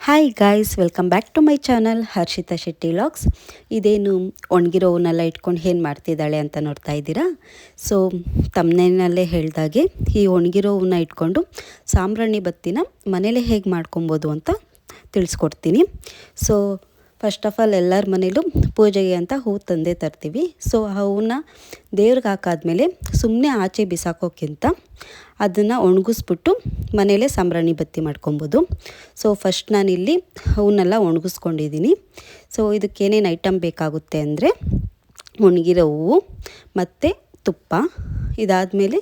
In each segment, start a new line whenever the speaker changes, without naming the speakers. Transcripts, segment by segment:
Hi guys, welcome back to my channel Harshitha Shetty vlogs. ಇದೇನು ಒಣಗಿರೋ ಹೂವನ್ನೆಲ್ಲ ಇಟ್ಕೊಂಡು ಏನು ಮಾಡ್ತಿದ್ದಾಳೆ ಅಂತ ನೋಡ್ತಾ ಇದ್ದೀರಾ. ಸೊ ತಮ್ಮನೇನಲ್ಲೇ ಹೇಳ್ದಾಗೆ ಈ ಒಣಗಿರೋ ಹೂವನ್ನ ಇಟ್ಕೊಂಡು ಸಾಂಬ್ರಾಣಿ ಬತ್ತಿನ ಮನೇಲೇ ಹೇಗೆ ಮಾಡ್ಕೊಬೋದು ಅಂತ ತಿಳಿಸ್ಕೊಡ್ತೀನಿ. ಸೊ ಫಸ್ಟ್ ಆಫ್ ಆಲ್ ಎಲ್ಲರ ಮನೇಲೂ ಪೂಜೆಗೆ ಅಂತ ಹೂವು ತಂದೇ ತರ್ತೀವಿ. ಸೊ ಆ ಹೂವನ್ನ ದೇವ್ರಿಗೆ ಹಾಕಾದ್ಮೇಲೆ ಸುಮ್ಮನೆ ಆಚೆ ಬಿಸಾಕೋಕ್ಕಿಂತ ಅದನ್ನು ಒಣಗಿಸ್ಬಿಟ್ಟು ಮನೇಲೇ ಸಾಂಬ್ರಾಣಿ ಬತ್ತಿ ಮಾಡ್ಕೊಬೋದು. ಸೊ ಫಸ್ಟ್ ನಾನಿಲ್ಲಿ ಹೂವನ್ನೆಲ್ಲ ಒಣಗಿಸ್ಕೊಂಡಿದ್ದೀನಿ. ಸೊ ಇದಕ್ಕೇನೇನು ಐಟಮ್ ಬೇಕಾಗುತ್ತೆ ಅಂದರೆ ಒಣಗಿರೋ ಹೂವು ಮತ್ತು ತುಪ್ಪ, ಇದಾದಮೇಲೆ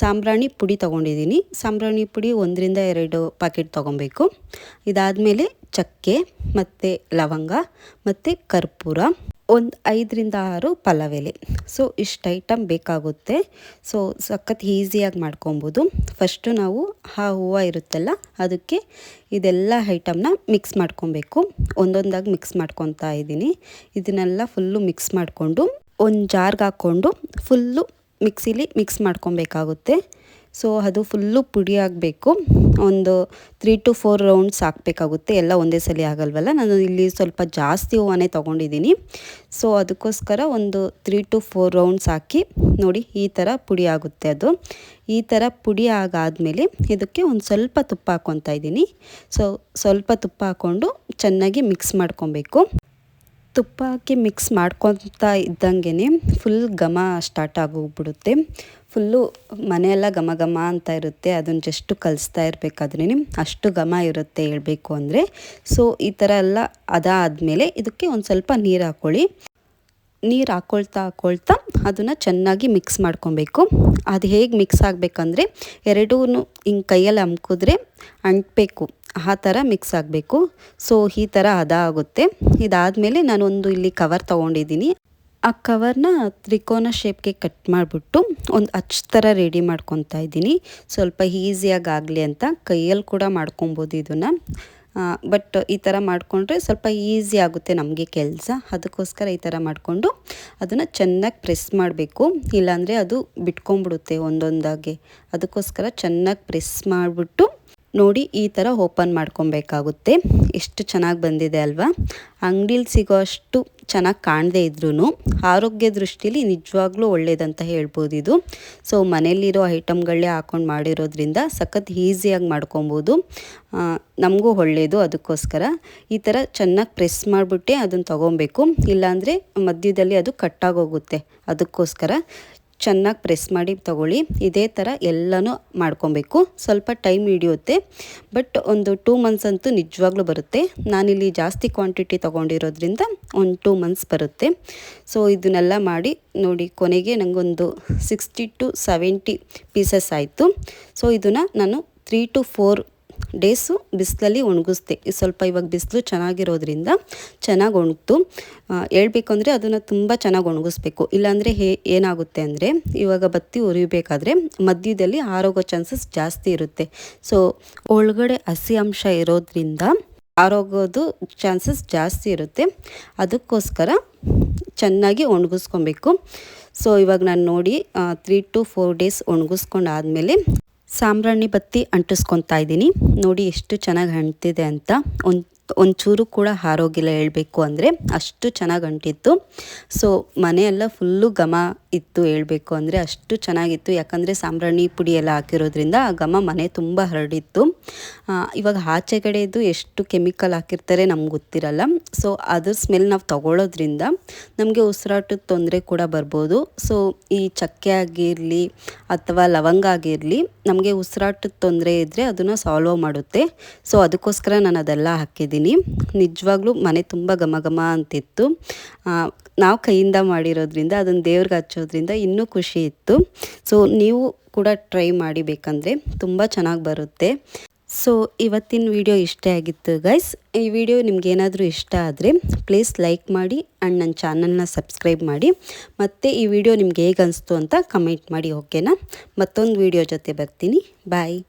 ಸಾಂಬ್ರಾಣಿ ಪುಡಿ ತೊಗೊಂಡಿದ್ದೀನಿ. ಸಾಂಬ್ರಾಣಿ ಪುಡಿ 1-2 ಪ್ಯಾಕೆಟ್ ತೊಗೊಬೇಕು. ಇದಾದಮೇಲೆ ಚಕ್ಕೆ ಮತ್ತು ಲವಂಗ ಮತ್ತು ಕರ್ಪೂರ, ಒಂದು 5-6 ಪಲಾವ್ ಎಲೆ. ಸೊ ಇಷ್ಟು ಐಟಮ್ ಬೇಕಾಗುತ್ತೆ. ಸೊ ಸಖತ್ ಈಸಿಯಾಗಿ ಮಾಡ್ಕೊಬೋದು. ಫಸ್ಟು ನಾವು ಆ ಹೂವು ಇರುತ್ತಲ್ಲ ಅದಕ್ಕೆ ಇದೆಲ್ಲ ಐಟಮ್ನ ಮಿಕ್ಸ್ ಮಾಡ್ಕೊಬೇಕು. ಒಂದೊಂದಾಗಿ ಮಿಕ್ಸ್ ಮಾಡ್ಕೊತಾ ಇದ್ದೀನಿ. ಇದನ್ನೆಲ್ಲ ಫುಲ್ಲು ಮಿಕ್ಸ್ ಮಾಡಿಕೊಂಡು ಒಂದು ಜಾರ್ಗೆ ಹಾಕ್ಕೊಂಡು ಫುಲ್ಲು ಮಿಕ್ಸಿಲಿ ಮಿಕ್ಸ್ ಮಾಡ್ಕೊಬೇಕಾಗುತ್ತೆ. ಸೊ ಅದು ಫುಲ್ಲು ಪುಡಿ ಆಗಬೇಕು. ಒಂದು 3-4 ರೌಂಡ್ಸ್ ಹಾಕಬೇಕಾಗುತ್ತೆ. ಎಲ್ಲ ಒಂದೇ ಸಲ ಆಗಲ್ವಲ್ಲ. ನಾನು ಇಲ್ಲಿ ಸ್ವಲ್ಪ ಜಾಸ್ತಿ ಹೂವನ್ನೇ ತೊಗೊಂಡಿದ್ದೀನಿ. ಸೊ ಅದಕ್ಕೋಸ್ಕರ ಒಂದು 3-4 ರೌಂಡ್ಸ್ ಹಾಕಿ ನೋಡಿ ಈ ಥರ ಪುಡಿ ಆಗುತ್ತೆ. ಅದು ಈ ಥರ ಪುಡಿ ಆಗಾದಮೇಲೆ ಇದಕ್ಕೆ ಒಂದು ಸ್ವಲ್ಪ ತುಪ್ಪ ಹಾಕ್ಕೊತಾ ಇದ್ದೀನಿ. ಸೊ ಸ್ವಲ್ಪ ತುಪ್ಪ ಹಾಕ್ಕೊಂಡು ಚೆನ್ನಾಗಿ ಮಿಕ್ಸ್ ಮಾಡ್ಕೊಬೇಕು. ತುಪ್ಪ ಹಾಕಿ ಮಿಕ್ಸ್ ಮಾಡ್ಕೊತಾ ಇದ್ದಂಗೆ ಫುಲ್ ಘಮ ಸ್ಟಾರ್ಟ್ ಆಗೋಗ್ಬಿಡುತ್ತೆ. ಫುಲ್ಲು ಮನೆಯೆಲ್ಲ ಘಮ ಘಮ ಅಂತ ಇರುತ್ತೆ. ಅದನ್ನು ಜಸ್ಟು ಕಲಿಸ್ತಾ ಇರಬೇಕಾದ್ರೆ ಅಷ್ಟು ಘಮ ಇರುತ್ತೆ ಹೇಳಬೇಕು ಅಂದರೆ. ಸೊ ಈ ಥರ ಎಲ್ಲ ಅದಾದಮೇಲೆ ಇದಕ್ಕೆ ಒಂದು ಸ್ವಲ್ಪ ನೀರು ಹಾಕ್ಕೊಳ್ಳಿ. ನೀರು ಹಾಕ್ಕೊಳ್ತಾ ಅದನ್ನು ಚೆನ್ನಾಗಿ ಮಿಕ್ಸ್ ಮಾಡ್ಕೊಬೇಕು. ಅದು ಹೇಗೆ ಮಿಕ್ಸ್ ಆಗಬೇಕಂದ್ರೆ ಎರಡೂ ಹಿಂಗೆ ಕೈಯಲ್ಲಿ ಅಮ್ಕಿದ್ರೆ ಅಂಟಬೇಕು, ಆ ಥರ ಮಿಕ್ಸ್ ಆಗಬೇಕು. ಸೊ ಈ ಥರ ಆಗುತ್ತೆ. ಇದಾದಮೇಲೆ ನಾನೊಂದು ಇಲ್ಲಿ ಕವರ್ ತೊಗೊಂಡಿದ್ದೀನಿ. ಆ ಕವರ್ನ ತ್ರಿಕೋನ ಶೇಪ್ಗೆ ಕಟ್ ಮಾಡಿಬಿಟ್ಟು ಒಂದು ಅಚ್ಚು ಥರ ರೆಡಿ ಮಾಡ್ಕೊತಾ ಇದ್ದೀನಿ. ಸ್ವಲ್ಪ ಈಸಿಯಾಗಿ ಆಗಲಿ ಅಂತ. ಕೈಯಲ್ಲಿ ಕೂಡ ಮಾಡ್ಕೊಬೋದು ಇದನ್ನು. ಬಟ್ ಈ ಥರ ಮಾಡಿಕೊಂಡ್ರೆ ಸ್ವಲ್ಪ ಈಸಿ ಆಗುತ್ತೆ ನಮಗೆ ಕೆಲಸ. ಅದಕ್ಕೋಸ್ಕರ ಈ ಥರ ಮಾಡಿಕೊಂಡು ಅದನ್ನು ಚೆನ್ನಾಗಿ ಪ್ರೆಸ್ ಮಾಡಬೇಕು. ಇಲ್ಲಾಂದರೆ ಅದು ಬಿಟ್ಕೊಂಡ್ಬಿಡುತ್ತೆ ಒಂದೊಂದಾಗೆ. ಅದಕ್ಕೋಸ್ಕರ ಚೆನ್ನಾಗಿ ಪ್ರೆಸ್ ಮಾಡಿಬಿಟ್ಟು ನೋಡಿ ಈ ಥರ ಓಪನ್ ಮಾಡ್ಕೊಬೇಕಾಗುತ್ತೆ. ಎಷ್ಟು ಚೆನ್ನಾಗಿ ಬಂದಿದೆ ಅಲ್ವಾ. ಅಂಗಡೀಲಿ ಸಿಗೋ ಅಷ್ಟು ಚೆನ್ನಾಗಿ ಕಾಣದೇ ಇದ್ರೂ ಆರೋಗ್ಯ ದೃಷ್ಟಿಲಿ ನಿಜವಾಗ್ಲೂ ಒಳ್ಳೇದಂತ ಹೇಳ್ಬೋದು ಇದು. ಸೊ ಮನೇಲಿರೋ ಐಟಮ್ಗಳೇ ಹಾಕ್ಕೊಂಡು ಮಾಡಿರೋದ್ರಿಂದ ಸಖತ್ ಈಸಿಯಾಗಿ ಮಾಡ್ಕೊಬೋದು. ನಮಗೂ ಒಳ್ಳೆಯದು. ಅದಕ್ಕೋಸ್ಕರ ಈ ಥರ ಚೆನ್ನಾಗಿ ಪ್ರೆಸ್ ಮಾಡಿಬಿಟ್ಟೆ ಅದನ್ನು ತೊಗೊಬೇಕು. ಇಲ್ಲಾಂದರೆ ಮಧ್ಯದಲ್ಲಿ ಅದು ಕಟ್ಟಾಗೋಗುತ್ತೆ. ಅದಕ್ಕೋಸ್ಕರ ಚೆನ್ನಾಗಿ ಪ್ರೆಸ್ ಮಾಡಿ ತಗೊಳ್ಳಿ. ಇದೇ ಥರ ಎಲ್ಲನೂ ಮಾಡ್ಕೊಬೇಕು. ಸ್ವಲ್ಪ ಟೈಮ್ ಹಿಡಿಯುತ್ತೆ, ಬಟ್ ಒಂದು 2 ಮಂತ್ಸ್ ಅಂತೂ ನಿಜವಾಗ್ಲೂ ಬರುತ್ತೆ. ನಾನಿಲ್ಲಿ ಜಾಸ್ತಿ ಕ್ವಾಂಟಿಟಿ ತೊಗೊಂಡಿರೋದ್ರಿಂದ ಒಂದು 2 ಮಂತ್ಸ್ ಬರುತ್ತೆ. ಸೊ ಇದನ್ನೆಲ್ಲ ಮಾಡಿ ನೋಡಿ ಕೊನೆಗೆ ನನಗೊಂದು 60-70 ಪೀಸಸ್ ಆಯಿತು. ಸೊ ಇದನ್ನು ನಾನು 3-4 ಡೇಸು ಬಿಸಿಲಲ್ಲಿ ಒಣಗಿಸ್ದೆ. ಸ್ವಲ್ಪ ಇವಾಗ ಬಿಸಿಲು ಚೆನ್ನಾಗಿರೋದ್ರಿಂದ ಚೆನ್ನಾಗಿ ಒಣಗ್ತು. ಹೇಳ್ಬೇಕು ಅಂದರೆ ಅದನ್ನು ತುಂಬ ಚೆನ್ನಾಗಿ ಒಣಗಿಸ್ಬೇಕು. ಇಲ್ಲಾಂದರೆ ಏನಾಗುತ್ತೆ ಅಂದರೆ ಇವಾಗ ಬತ್ತಿ ಉರಿಬೇಕಾದ್ರೆ ಮಧ್ಯದಲ್ಲಿ ಆರೋಗೋ ಚಾನ್ಸಸ್ ಜಾಸ್ತಿ ಇರುತ್ತೆ. ಸೊ ಒಳಗಡೆ ಹಸಿ ಅಂಶ ಇರೋದ್ರಿಂದ ಆರೋಗೋದು ಚಾನ್ಸಸ್ ಜಾಸ್ತಿ ಇರುತ್ತೆ. ಅದಕ್ಕೋಸ್ಕರ ಚೆನ್ನಾಗಿ ಒಣಗಿಸ್ಕೊಬೇಕು. ಸೊ ಇವಾಗ ನಾನು ನೋಡಿ 3-4 ಡೇಸ್ ಒಣಗಿಸ್ಕೊಂಡಾದಮೇಲೆ ಸಾಂಬ್ರಾಣಿ ಬತ್ತಿ ಅಂಟಿಸ್ಕೊತಾ ಇದ್ದೀನಿ. ನೋಡಿ ಎಷ್ಟು ಚೆನ್ನಾಗಿ ಅಂಟಿದೆ ಅಂತ. ಒಂಚೂರು ಕೂಡ ಹಾರೋಗಿಲ್ಲ ಹೇಳಬೇಕು ಅಂದರೆ, ಅಷ್ಟು ಚೆನ್ನಾಗಿ ಅಂಟಿತ್ತು. ಸೊ ಮನೆಯೆಲ್ಲ ಫುಲ್ಲು ಘಮ ಇತ್ತು ಹೇಳಬೇಕು ಅಂದರೆ, ಅಷ್ಟು ಚೆನ್ನಾಗಿತ್ತು. ಯಾಕಂದರೆ ಸಾಂಬ್ರಾಣಿ ಪುಡಿ ಎಲ್ಲ ಹಾಕಿರೋದ್ರಿಂದ ಆ ಘಮ ಮನೆ ತುಂಬ ಹರಡಿತ್ತು. ಇವಾಗ ಆಚೆ ಕಡೆದು ಎಷ್ಟು ಕೆಮಿಕಲ್ ಹಾಕಿರ್ತಾರೆ ನಮ್ಗೆ ಗೊತ್ತಿರಲ್ಲ. ಸೊ ಅದ್ರ ಸ್ಮೆಲ್ ನಾವು ತಗೊಳ್ಳೋದ್ರಿಂದ ನಮಗೆ ಉಸಿರಾಟದ ತೊಂದರೆ ಕೂಡ ಬರ್ಬೋದು. ಸೊ ಈ ಚಕ್ಕೆ ಆಗಿರಲಿ ಅಥವಾ ಲವಂಗ ಆಗಿರಲಿ ನಮಗೆ ಉಸಿರಾಟದ ತೊಂದರೆ ಇದ್ದರೆ ಅದನ್ನು ಸಾಲ್ವ್ ಮಾಡುತ್ತೆ. ಸೊ ಅದಕ್ಕೋಸ್ಕರ ನಾನು ಅದೆಲ್ಲ ಹಾಕಿದ್ದೀನಿ. ನಿಜವಾಗ್ಲೂ ಮನೆ ತುಂಬ ಘಮ ಘಮ ಅಂತಿತ್ತು. ನಾವು ಕೈಯಿಂದ ಮಾಡಿರೋದ್ರಿಂದ ಅದನ್ನು ದೇವ್ರಿಗೆ ಹಚ್ಚೋದ್ರಿಂದ ಇನ್ನೂ ಖುಷಿ ಇತ್ತು. ಸೊ ನೀವು ಕೂಡ ಟ್ರೈ ಮಾಡಿ ಬೇಕಂದರೆ ತುಂಬ ಚೆನ್ನಾಗಿ ಬರುತ್ತೆ. ಸೊ ಇವತ್ತಿನ ವಿಡಿಯೋ ಇಷ್ಟೇ ಆಗಿತ್ತು ಗೈಸ್. ಈ ವಿಡಿಯೋ ನಿಮ್ಗೇನಾದರೂ ಇಷ್ಟ ಆದರೆ ಪ್ಲೀಸ್ ಲೈಕ್ ಮಾಡಿ ಆ್ಯಂಡ್ ನನ್ನ ಚಾನಲ್ನ ಸಬ್ಸ್ಕ್ರೈಬ್ ಮಾಡಿ. ಮತ್ತು ಈ ವಿಡಿಯೋ ನಿಮ್ಗೆ ಹೇಗೆ ಅನಿಸ್ತು ಅಂತ ಕಮೆಂಟ್ ಮಾಡಿ. ಓಕೆನಾ? ಮತ್ತೊಂದು ವಿಡಿಯೋ ಜೊತೆ ಬರ್ತೀನಿ. ಬಾಯ್.